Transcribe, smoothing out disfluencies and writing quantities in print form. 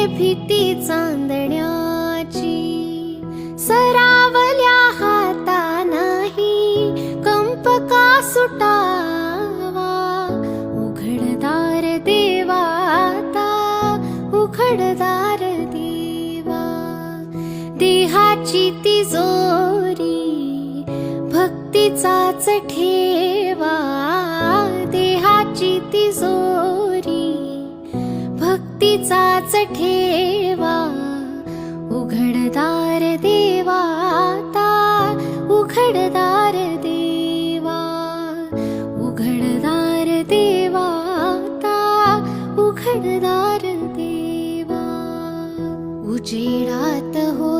भीती चांदण्याची, सरावल्या हाता नाही कंप का सुटावा. उघडदार देवा आता, उघडदार देवा. देहाची तिजोरी भक्तीचाच ठेवा. देहाची तिजोरी भक्तीचाच ठेवा. उघडदार देवा आता, उघडदार देवा. उघडदार देवा आता, उघडदार देवा. उजेडात हो